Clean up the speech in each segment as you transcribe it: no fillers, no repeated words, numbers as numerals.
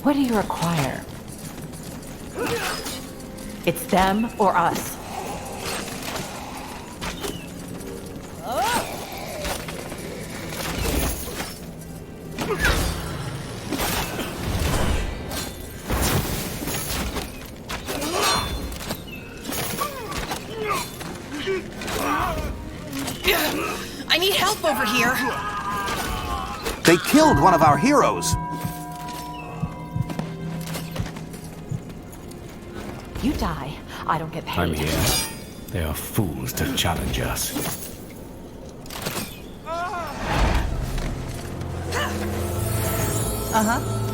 What do you require? It's them or us. I need help over here. They killed one of our heroes. You die, I don't get paid. I'm here. They are fools to challenge us. Uh-huh.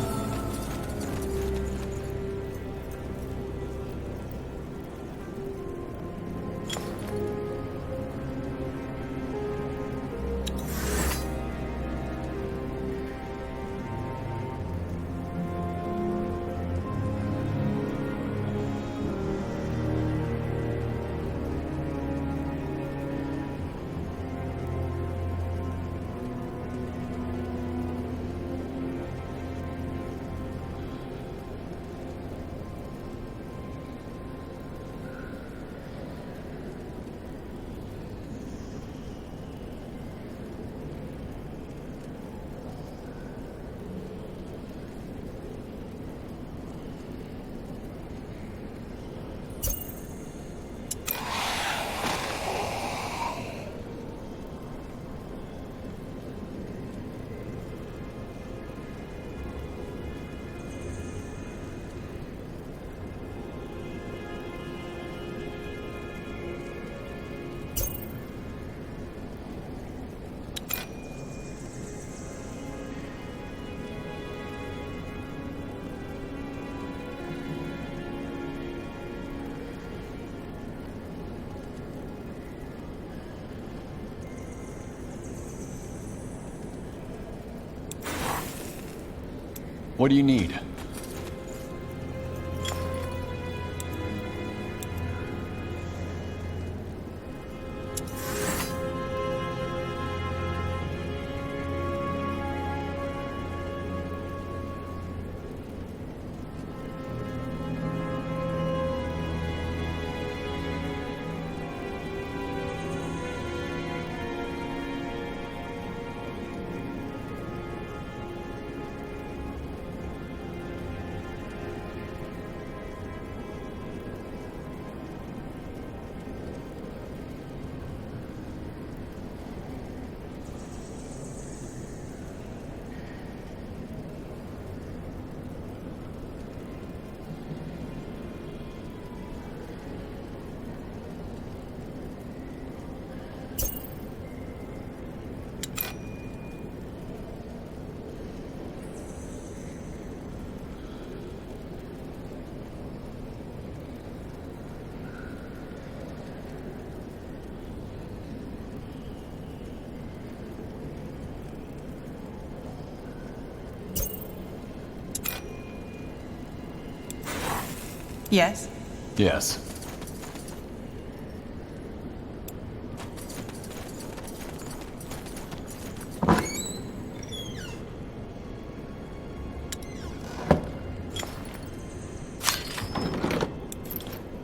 What do you need? Yes? Yes.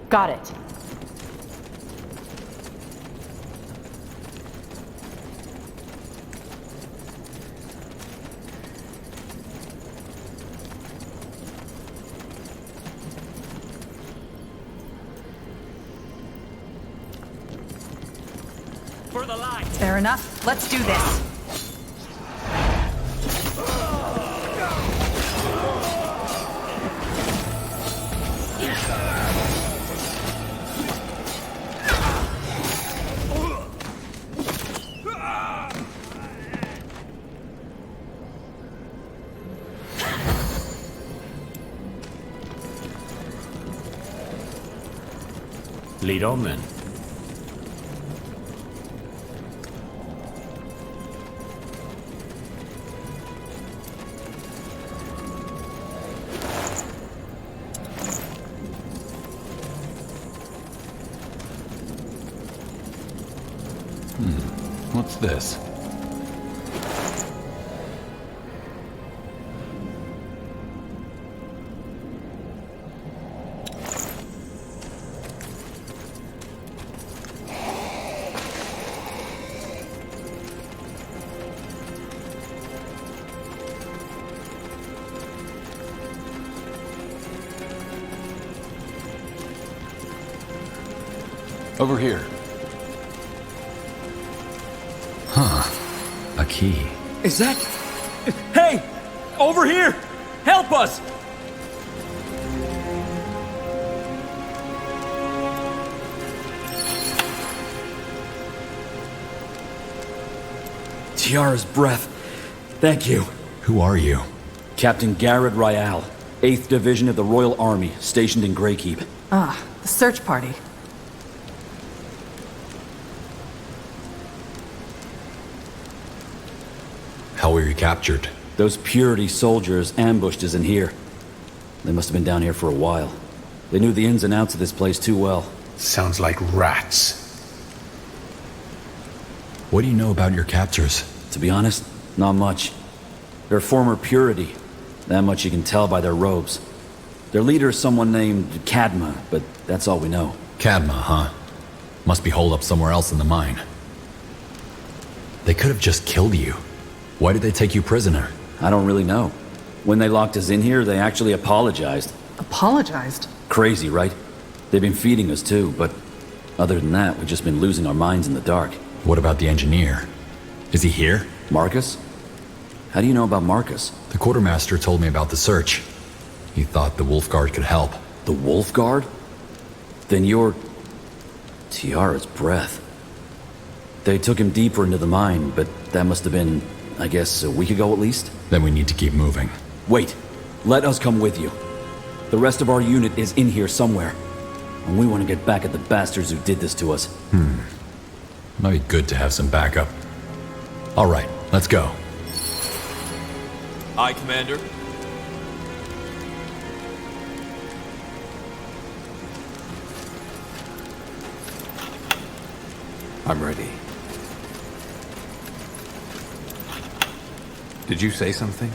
Got it. For the light! Fair enough. Let's do this. Lead on then. What's this? Over here. A key. Is that... Hey! Over here! Help us! Tiara's breath. Thank you. Who are you? Captain Garrett Ryal, 8th Division of the Royal Army, stationed in Greykeep. Ah, the search party. How were you captured? Those Purity soldiers ambushed us in here. They must have been down here for a while. They knew the ins and outs of this place too well. Sounds like rats. What do you know about your captors? To be honest, not much. They're former Purity. That much you can tell by their robes. Their leader is someone named Kadma, but that's all we know. Kadma, huh? Must be holed up somewhere else in the mine. They could have just killed you. Why did they take you prisoner? I don't really know. When they locked us in here, they actually apologized. Apologized? Crazy, right? They've been feeding us too, but other than that, we've just been losing our minds in the dark. What about the engineer? Is he here? Marcus? How do you know about Marcus? The quartermaster told me about the search. He thought the Wolf Guard could help. The Wolf Guard? Then you're... Tiara's breath. They took him deeper into the mine, but that must have been, I guess, a week ago at least? Then we need to keep moving. Wait. Let us come with you. The rest of our unit is in here somewhere. And we want to get back at the bastards who did this to us. Might be good to have some backup. All right, let's go. Aye, Commander. I'm ready. Did you say something?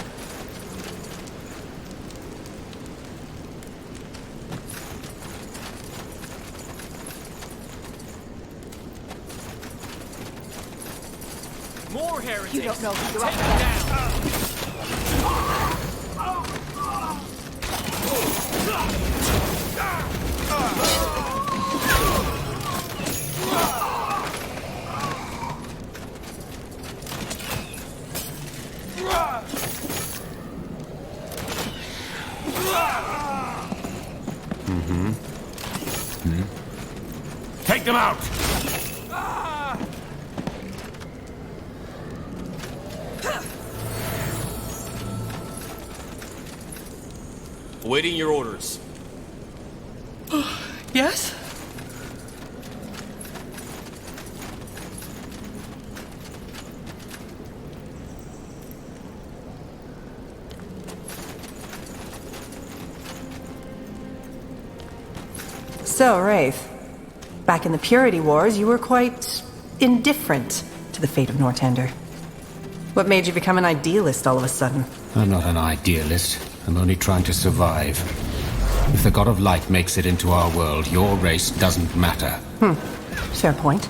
More heretics! You don't know who you're Take up them against. down! Take them out! Awaiting your orders. Yes? So, Wraith, back in the Purity Wars, you were quite indifferent to the fate of Northander. What made you become an idealist all of a sudden? I'm not an idealist. I'm only trying to survive. If the God of Light makes it into our world, your race doesn't matter. Fair point.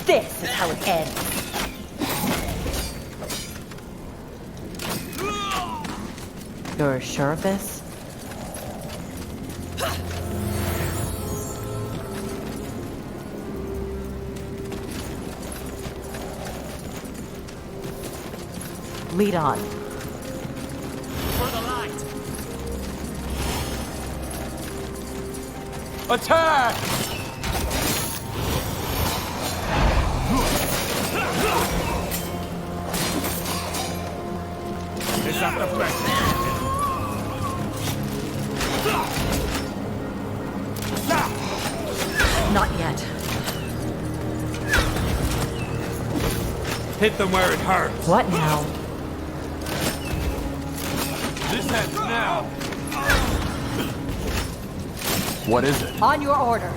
This is how it ends. You're sure of this? Lead on. For the light! Attack! Is that the best? Not yet. Hit them where it hurts. What now? This ends now. What is it? On your order.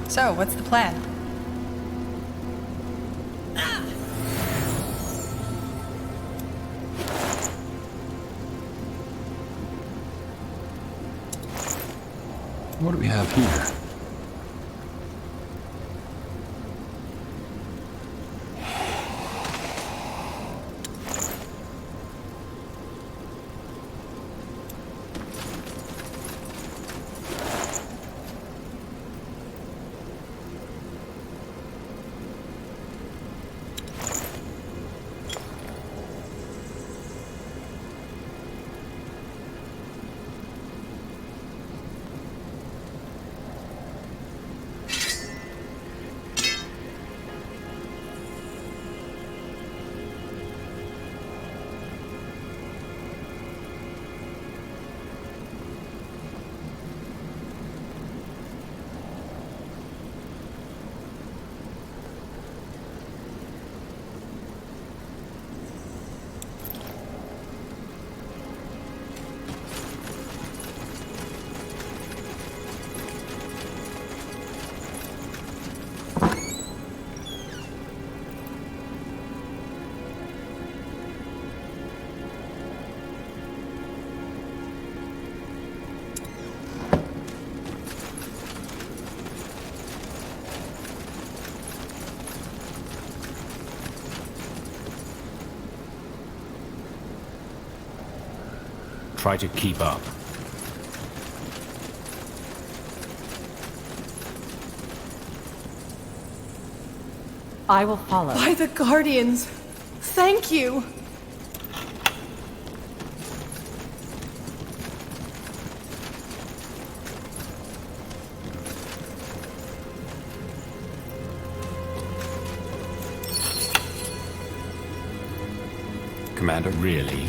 So, what's the plan? What do we have here? Try to keep up. I will follow. By the Guardians! Thank you! Commander. Really?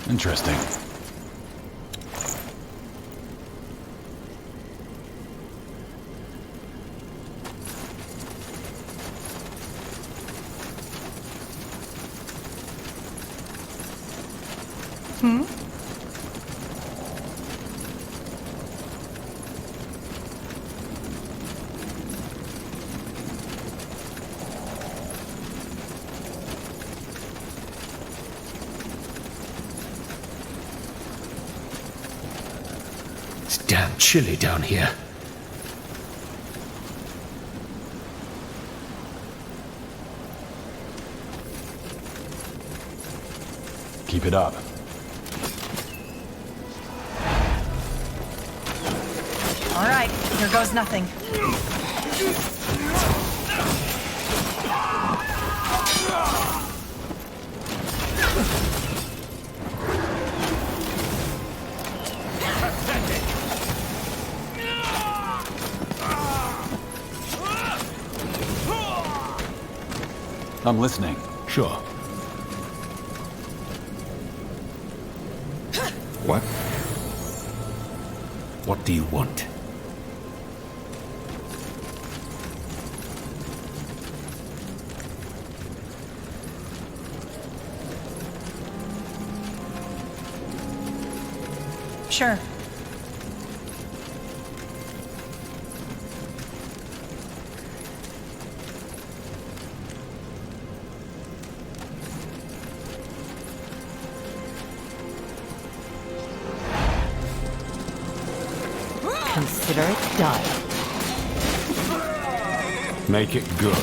Interesting. It's damn chilly down here. Keep it up. All right, here goes nothing. I'm listening. Sure. What? What do you want? Sure. Consider it done. Make it good.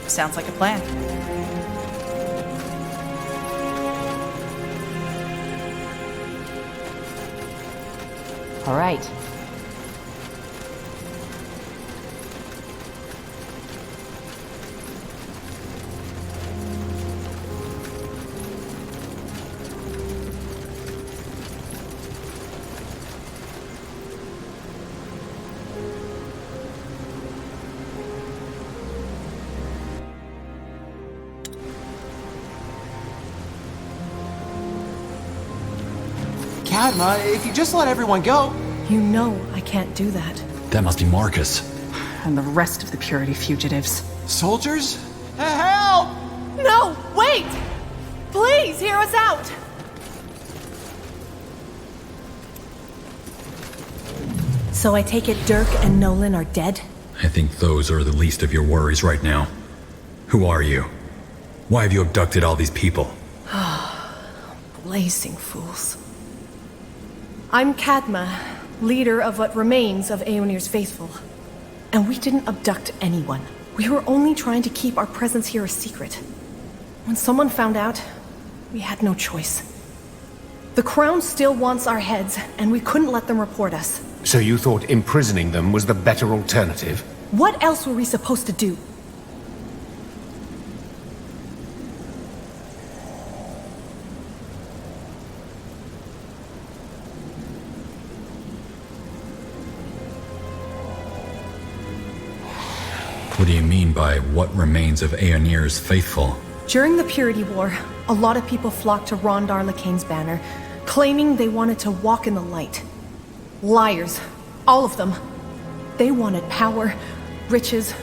Sounds like a plan. All right. Cadma, if you just let everyone go... You know I can't do that. That must be Marcus. And the rest of the Purity fugitives. Soldiers? Help! No! Wait! Please, hear us out! So I take it Dirk and Nolan are dead? I think those are the least of your worries right now. Who are you? Why have you abducted all these people? Blazing fools. I'm Kadma, leader of what remains of Aeonir's faithful. And we didn't abduct anyone. We were only trying to keep our presence here a secret. When someone found out, we had no choice. The Crown still wants our heads, and we couldn't let them report us. So you thought imprisoning them was the better alternative? What else were we supposed to do? What do you mean by what remains of Aeonir's faithful? During the Purity War, a lot of people flocked to Rondar Lakane's banner, claiming they wanted to walk in the light. Liars. All of them. They wanted power, riches,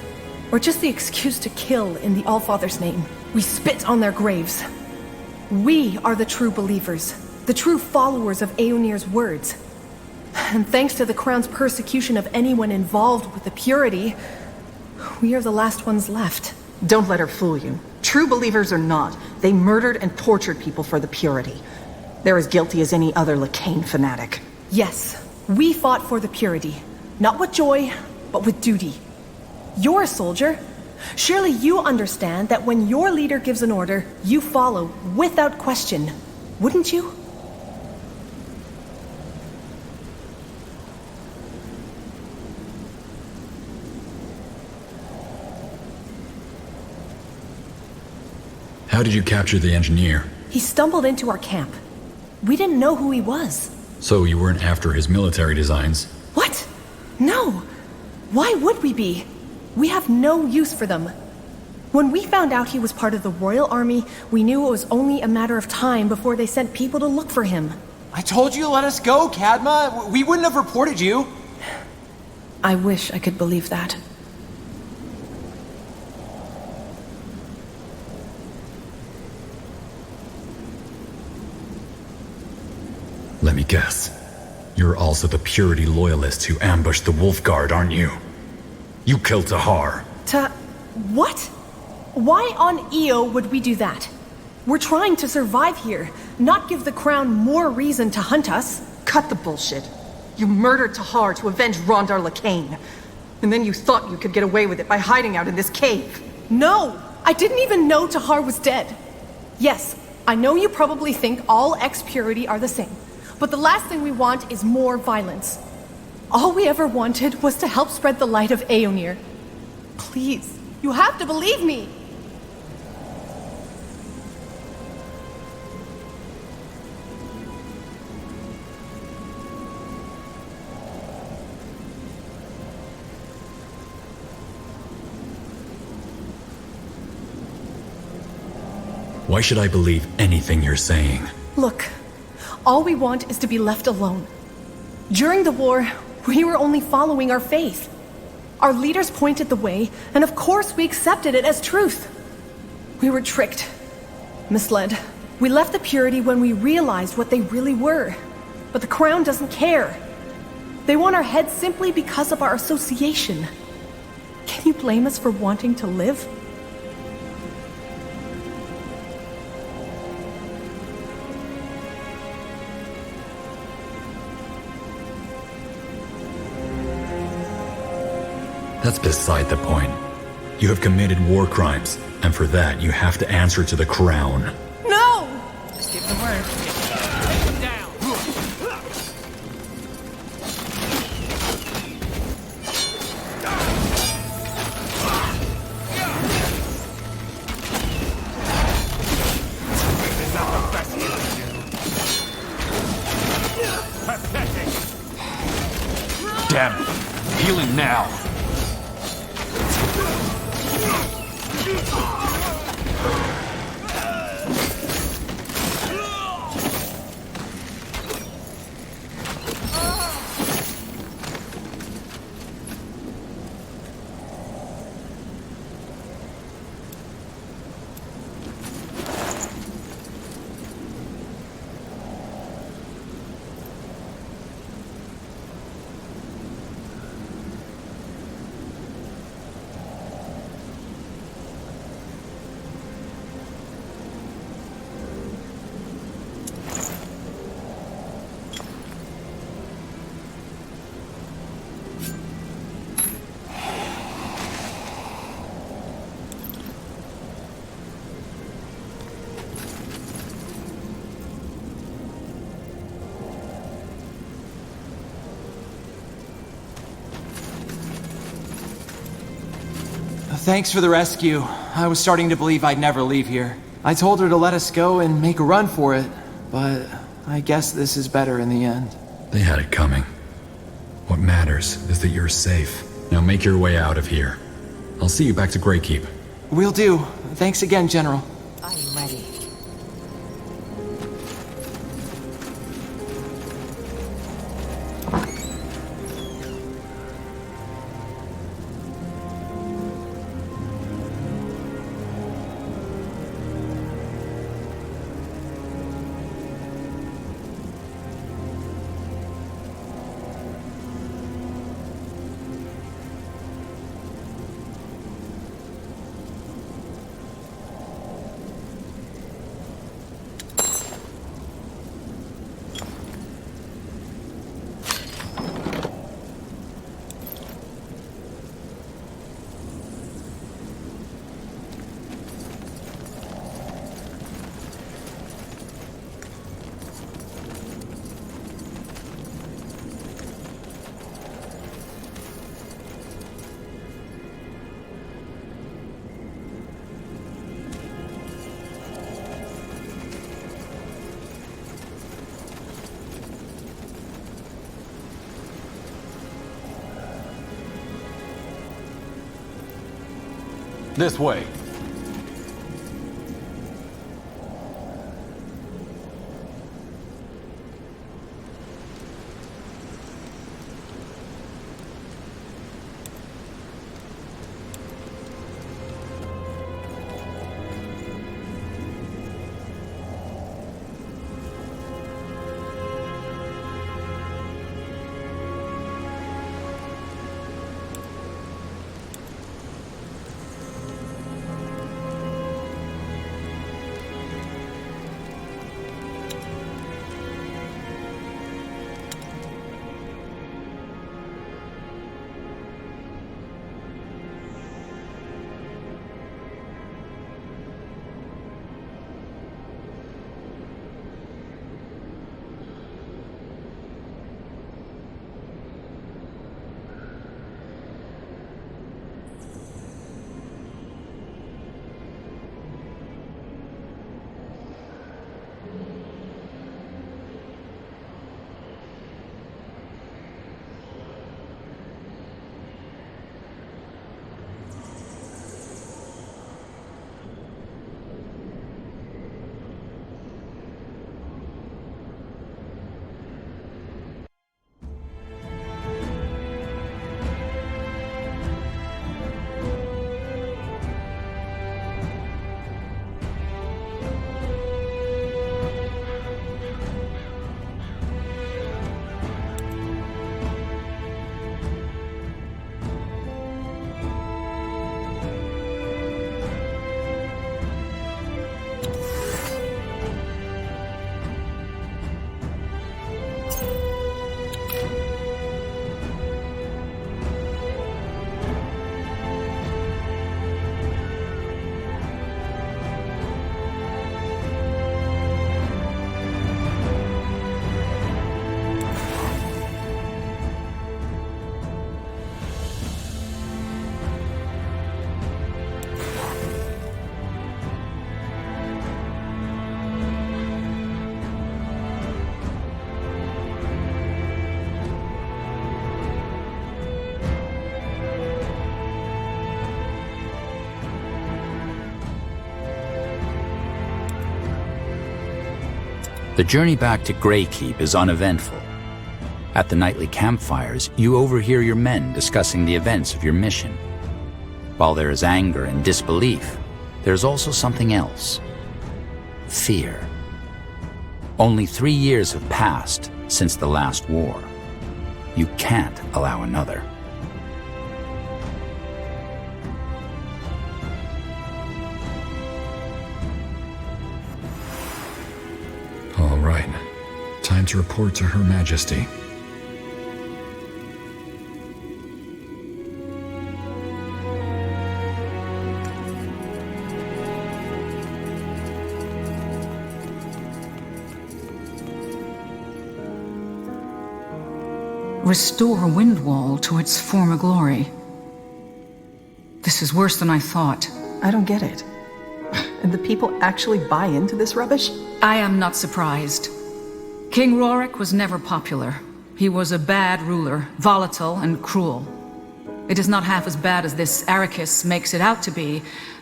or just the excuse to kill in the Allfather's name. We spit on their graves. We are the true believers, the true followers of Aeonir's words. And thanks to the Crown's persecution of anyone involved with the Purity, we are the last ones left. Don't let her fool you. True believers or not, they murdered and tortured people for the Purity. They're as guilty as any other Lakane fanatic. Yes, we fought for the Purity. Not with joy, but with duty. You're a soldier. Surely you understand that when your leader gives an order, you follow without question. Wouldn't you? How did you capture the engineer? He stumbled into our camp. We didn't know who he was. So you weren't after his military designs? What? No. Why would we be? We have no use for them. When we found out he was part of the Royal Army, we knew it was only a matter of time before they sent people to look for him. I told you to let us go, Kadma. We wouldn't have reported you. I wish I could believe that. Let me guess. You're also the Purity loyalists who ambushed the Wolf Guard, aren't you? You killed Tahar. What? Why on Io would we do that? We're trying to survive here, not give the Crown more reason to hunt us. Cut the bullshit. You murdered Tahar to avenge Rondar Lakane. And then you thought you could get away with it by hiding out in this cave. No! I didn't even know Tahar was dead. Yes, I know you probably think all ex-Purity are the same. But the last thing we want is more violence. All we ever wanted was to help spread the light of Aeonir. Please, you have to believe me! Why should I believe anything you're saying? Look, all we want is to be left alone. During the war, we were only following our faith. Our leaders pointed the way, and of course we accepted it as truth. We were tricked, misled. We left the Purity when we realized what they really were. But the Crown doesn't care. They want our heads simply because of our association. Can you blame us for wanting to live? That's beside the point. You have committed war crimes, and for that you have to answer to the Crown. No! Just give the word. Take him down. Is that the best you can do? Pathetic. Damn it. Healing now. thanks for the rescue. I was starting to believe I'd never leave here. I told her to let us go and make a run for it, but I guess this is better in the end. They had it coming. What matters is that you're safe. Now make your way out of here. I'll see you back to Greykeep. Will do. Thanks again, General. I'm ready. This way. The journey back to Greykeep is uneventful. At the nightly campfires, you overhear your men discussing the events of your mission. While there is anger and disbelief, there is also something else. Fear. Only 3 years have passed since the last war. You can't allow another. All right. Time to report to Her Majesty. Restore Windwall to its former glory. This is worse than I thought. I don't get it. And the people actually buy into this rubbish? I am not surprised. King Rorik was never popular. He was a bad ruler, volatile and cruel. It is not half as bad as this Arrakis makes it out to be,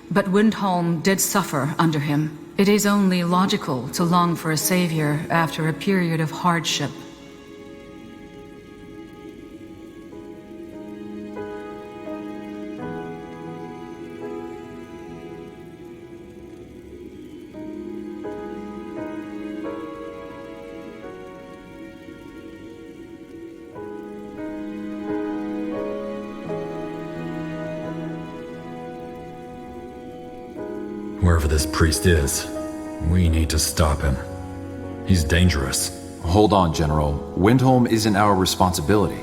but Windholm did suffer under him. It is only logical to long for a savior after a period of hardship. Wherever this priest is, we need to stop him. He's dangerous. Hold on, General. Windholm isn't our responsibility.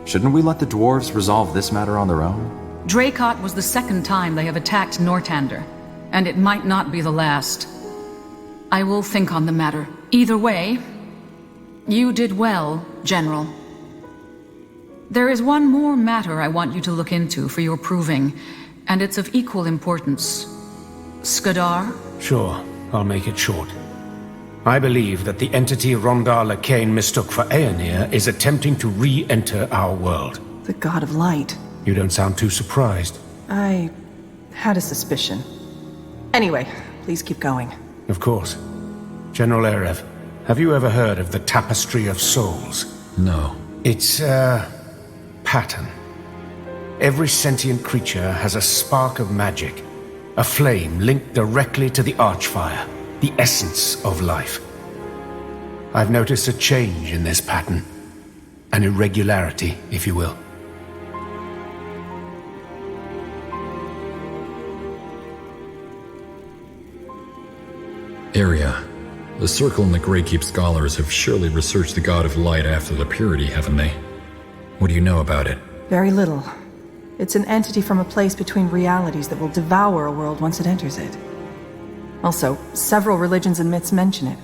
Shouldn't we let the dwarves resolve this matter on their own? Dracot was the second time they have attacked Nortander, and it might not be the last. I will think on the matter. Either way, you did well, General. There is one more matter I want you to look into for your proving, and it's of equal importance. Skadar? Sure, I'll make it short. I believe that the entity Rondar Lakain mistook for Aenir is attempting to re-enter our world. The God of Light. You don't sound too surprised. I had a suspicion. Anyway, please keep going. Of course. General Erev, have you ever heard of the Tapestry of Souls? No. It's a pattern. Every sentient creature has a spark of magic, a flame linked directly to the Archfire, the essence of life. I've noticed a change in this pattern, an irregularity, if you will. Area. The Circle and the Greykeep scholars have surely researched the God of Light after the Purity, haven't they? What do you know about it? Very little. It's an entity from a place between realities that will devour a world once it enters it. Also, several religions and myths mention it,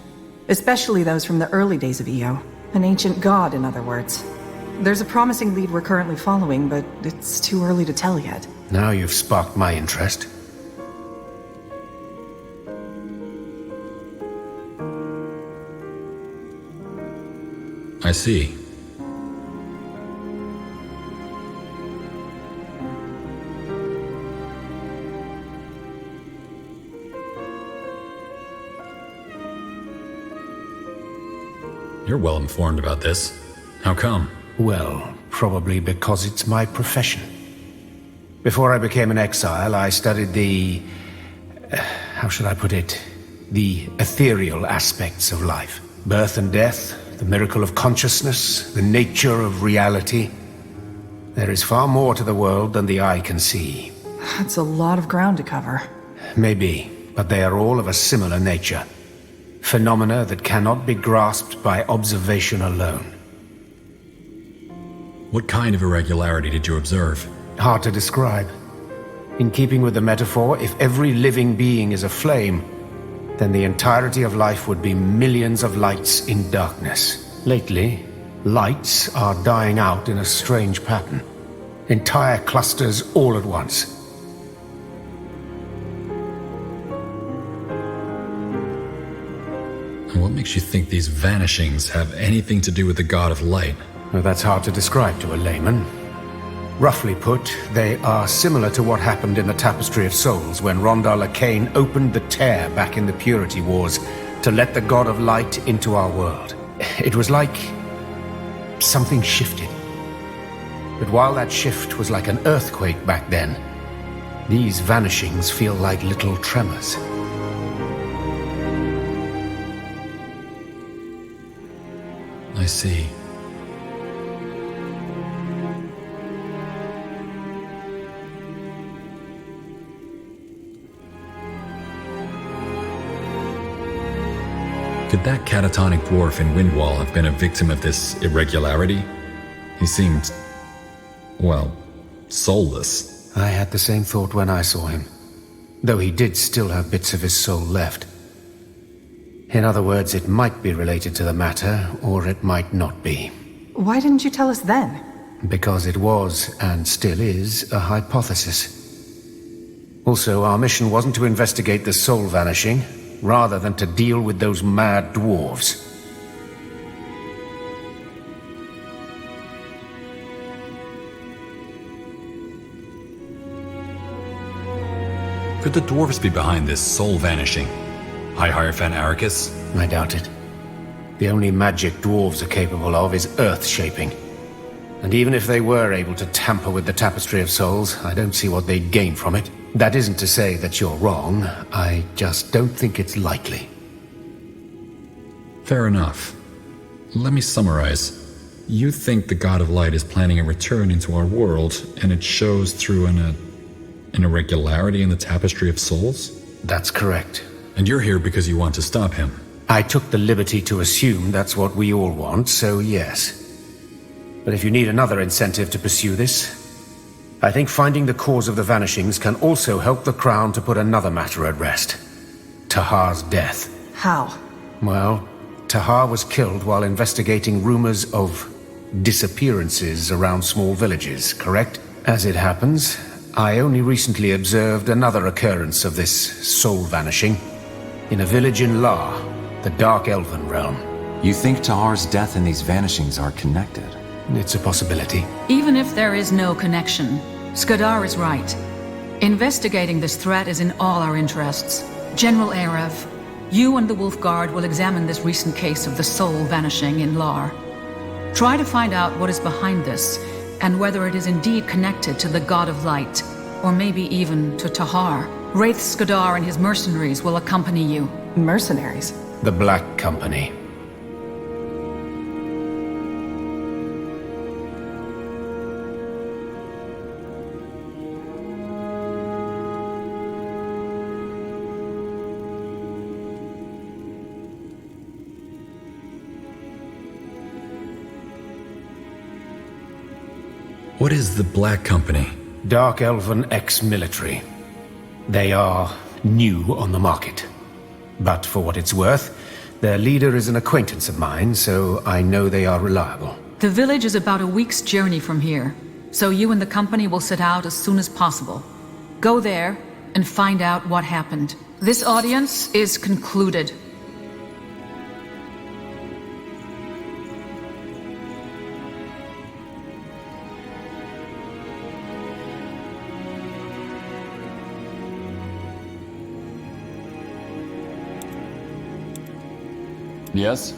especially those from the early days of Io. An ancient god, in other words. There's a promising lead we're currently following, but it's too early to tell yet. Now you've sparked my interest. I see. You're well informed about this. How come? Well, probably because it's my profession. Before I became an exile, I studied the... how should I put it? The ethereal aspects of life. Birth and death, the miracle of consciousness, the nature of reality. There is far more to the world than the eye can see. That's a lot of ground to cover. Maybe, but they are all of a similar nature. Phenomena that cannot be grasped by observation alone. What kind of irregularity did you observe? Hard to describe. In keeping with the metaphor, if every living being is a flame, then the entirety of life would be millions of lights in darkness. Lately, lights are dying out in a strange pattern. Entire clusters all at once. And what makes you think these vanishings have anything to do with the God of Light? Well, that's hard to describe to a layman. Roughly put, they are similar to what happened in the Tapestry of Souls when Rondar Lakain opened the tear back in the Purity Wars to let the God of Light into our world. It was like something shifted. But while that shift was like an earthquake back then, these vanishings feel like little tremors. I see. Could that catatonic dwarf in Windwall have been a victim of this irregularity? He seemed, well, soulless. I had the same thought when I saw him, though he did still have bits of his soul left. In other words, it might be related to the matter, or it might not be. Why didn't you tell us then? Because it was, and still is, a hypothesis. Also, our mission wasn't to investigate the soul vanishing, rather than to deal with those mad dwarves. Could the dwarves be behind this soul vanishing? High Hierophant Arrakis? I doubt it. The only magic dwarves are capable of is earth-shaping. And even if they were able to tamper with the Tapestry of Souls, I don't see what they'd gain from it. That isn't to say that you're wrong. I just don't think it's likely. Fair enough. Let me summarize. You think the God of Light is planning a return into our world, and it shows through an irregularity in the Tapestry of Souls? That's correct. And you're here because you want to stop him? I took the liberty to assume that's what we all want, so yes. But if you need another incentive to pursue this, I think finding the cause of the vanishings can also help the Crown to put another matter at rest. Tahar's death. How? Well, Tahar was killed while investigating rumors of disappearances around small villages, correct? As it happens, I only recently observed another occurrence of this soul vanishing in a village in Lar, the Dark Elven realm. You think Tahar's death and these vanishings are connected? It's a possibility. Even if there is no connection, Skadar is right. Investigating this threat is in all our interests. General Arev, you and the Wolf Guard will examine this recent case of the soul vanishing in Lar. Try to find out what is behind this, and whether it is indeed connected to the God of Light, or maybe even to Tahar. Wraith Skadar and his mercenaries will accompany you. Mercenaries? The Black Company. What is the Black Company? Dark Elven ex-military. They are new on the market. But for what it's worth, their leader is an acquaintance of mine, so I know they are reliable. The village is about a week's journey from here, so you and the company will set out as soon as possible. Go there and find out what happened. This audience is concluded. Yes?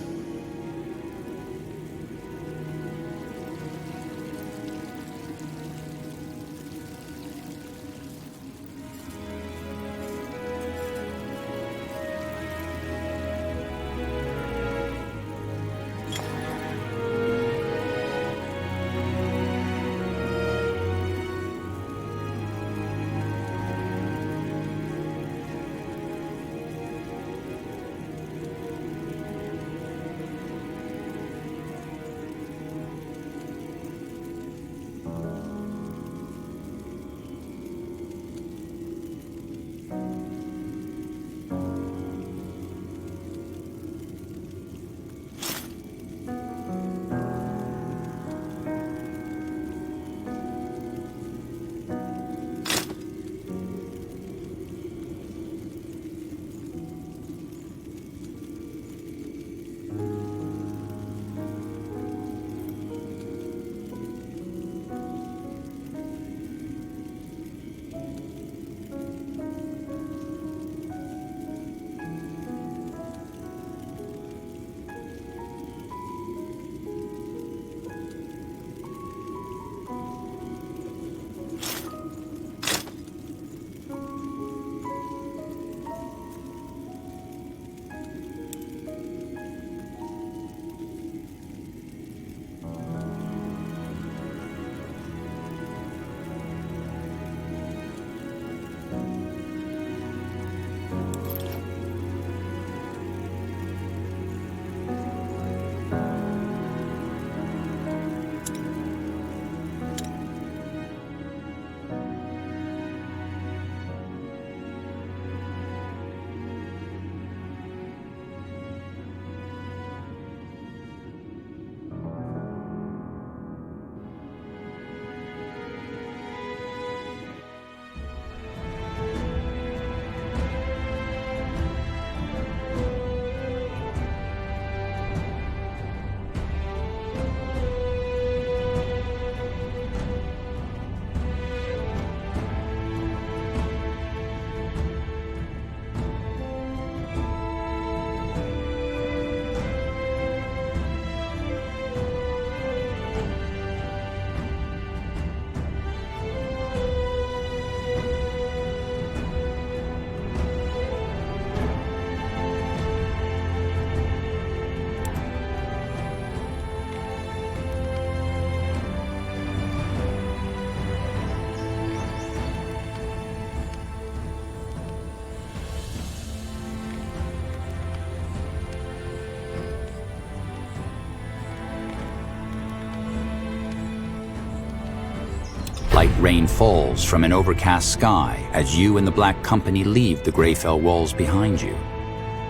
Light rain falls from an overcast sky as you and the Black Company leave the Greyfell walls behind you.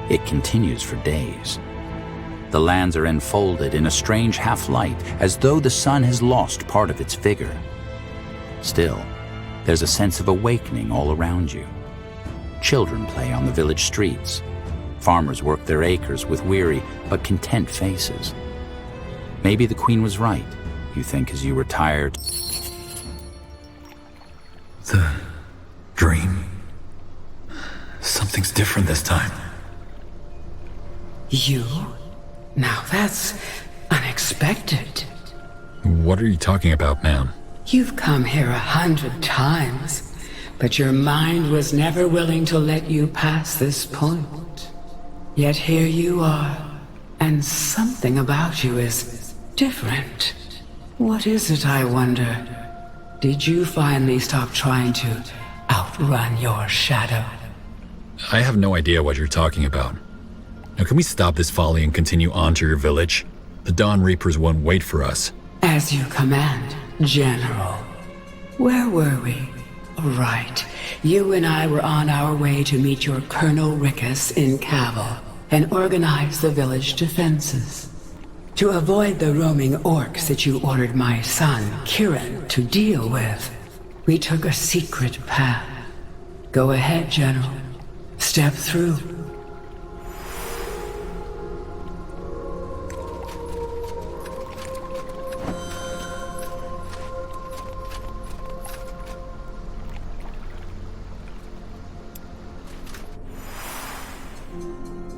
It continues for days. The lands are enfolded in a strange half-light, as though the sun has lost part of its vigor. Still, there's a sense of awakening all around you. Children play on the village streets. Farmers work their acres with weary but content faces. Maybe the Queen was right, you think, as you retire. The dream. Something's different this time. You? Now that's unexpected. What are you talking about, ma'am? You've come here 100 times, but your mind was never willing to let you pass this point. Yet here you are, and something about you is different. What is it, I wonder? Did you finally stop trying to outrun your shadow? I have no idea what you're talking about. Now, can we stop this folly and continue on to your village? The Dawn Reapers won't wait for us. As you command, General. Where were we? Right. You and I were on our way to meet your Colonel Rickus in Cavil and organize the village defenses. To avoid the roaming orcs that you ordered my son, Kieran, to deal with, we took a secret path. Go ahead, General. Step through.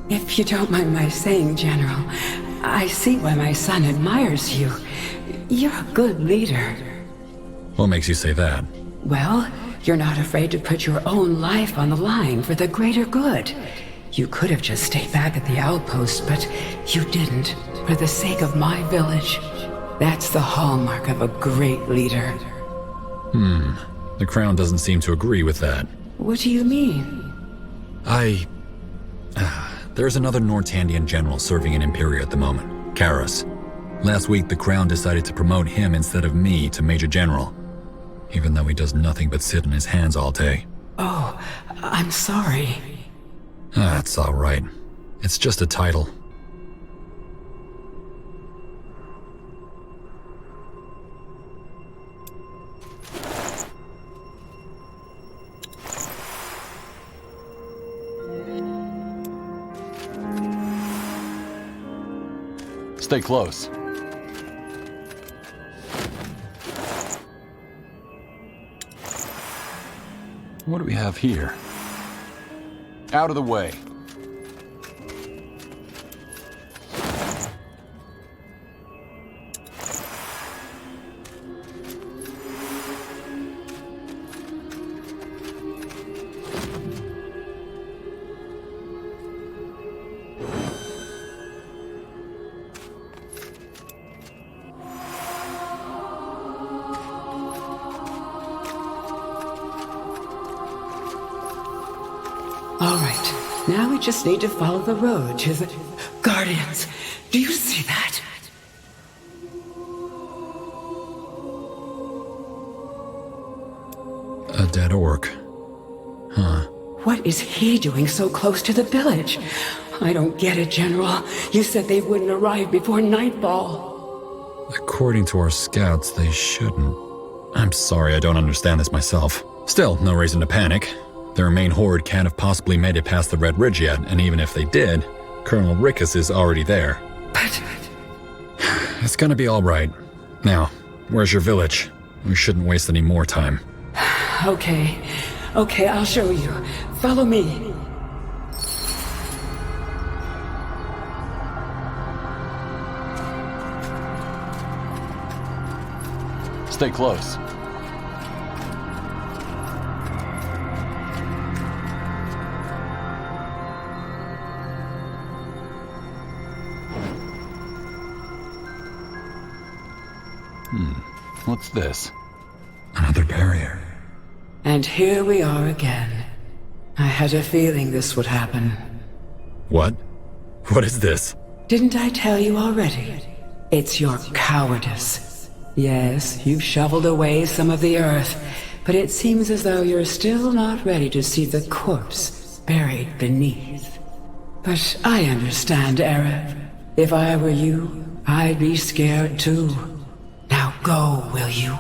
If you don't mind my saying, General, I see why my son admires you. You're a good leader. What makes you say that? Well, you're not afraid to put your own life on the line for the greater good. You could have just stayed back at the outpost, but you didn't, for the sake of my village. That's the hallmark of a great leader. The Crown doesn't seem to agree with that. What do you mean? There's another Nortandian general serving in Imperia at the moment, Karas. Last week, the Crown decided to promote him instead of me to Major General, even though he does nothing but sit on his hands all day. Oh, I'm sorry. That's all right. It's just a title. Stay close. What do we have here? Out of the way. All right, now we just need to follow the road to the Guardians. Do you see that? A dead orc. Huh. What is he doing so close to the village? I don't get it, General. You said they wouldn't arrive before nightfall. According to our scouts, they shouldn't. I'm sorry, I don't understand this myself. Still, no reason to panic. Their main horde can't have possibly made it past the Red Ridge yet, and even if they did, Colonel Rickus is already there. But... It's gonna be all right. Now, where's your village? We shouldn't waste any more time. Okay, I'll show you. Follow me. Stay close. What's this? Another barrier. And here we are again. I had a feeling this would happen. What? What is this? Didn't I tell you already? It's your cowardice. Yes, you've shoveled away some of the earth, but it seems as though you're still not ready to see the corpse buried beneath. But I understand, Aerith. If I were you, I'd be scared too. Now go, will you?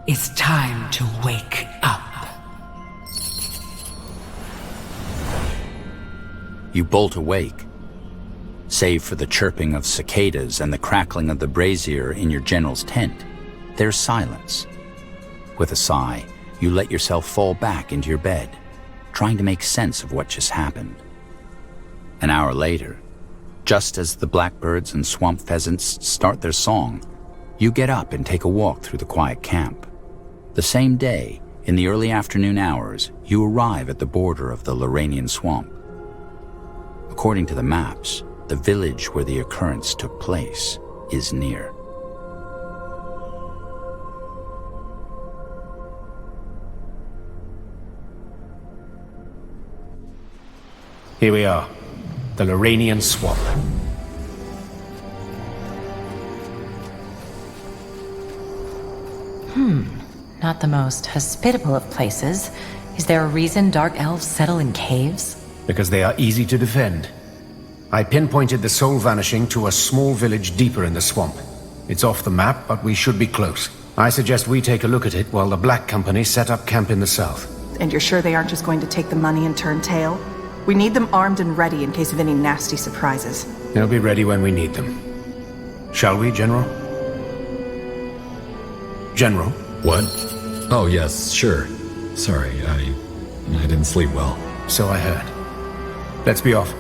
It's time to wake up. You bolt awake. Save for the chirping of cicadas and the crackling of the brazier in your general's tent, there's silence. With a sigh, you let yourself fall back into your bed, trying to make sense of what just happened. An hour later, just as the blackbirds and swamp pheasants start their song, you get up and take a walk through the quiet camp. The same day, in the early afternoon hours, you arrive at the border of the Loranian swamp. According to the maps, the village where the occurrence took place is near. Here we are, the Loranian swamp. Not the most hospitable of places. Is there a reason dark elves settle in caves? Because they are easy to defend. I pinpointed the soul vanishing to a small village deeper in the swamp. It's off the map, but we should be close. I suggest we take a look at it while the Black Company set up camp in the south. And you're sure they aren't just going to take the money and turn tail? We need them armed and ready in case of any nasty surprises. They'll be ready when we need them. Shall we, General? General? What? Oh, yes, sure. Sorry, I didn't sleep well. So I heard. Let's be off.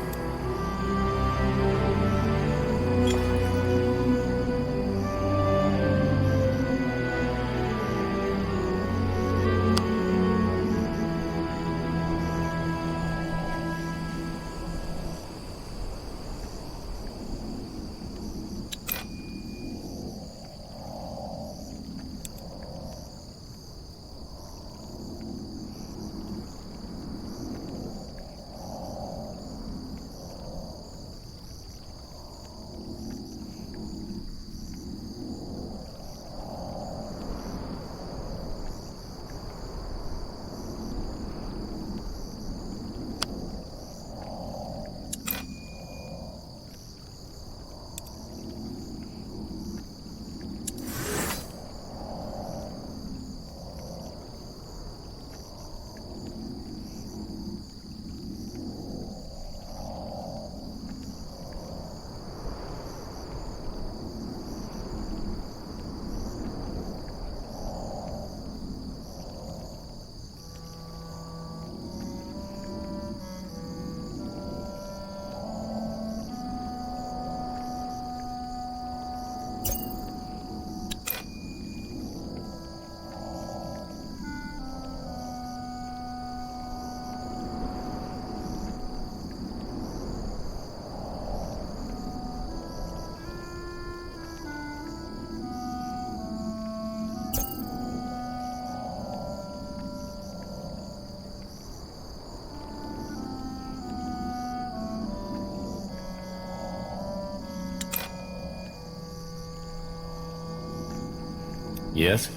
Yes?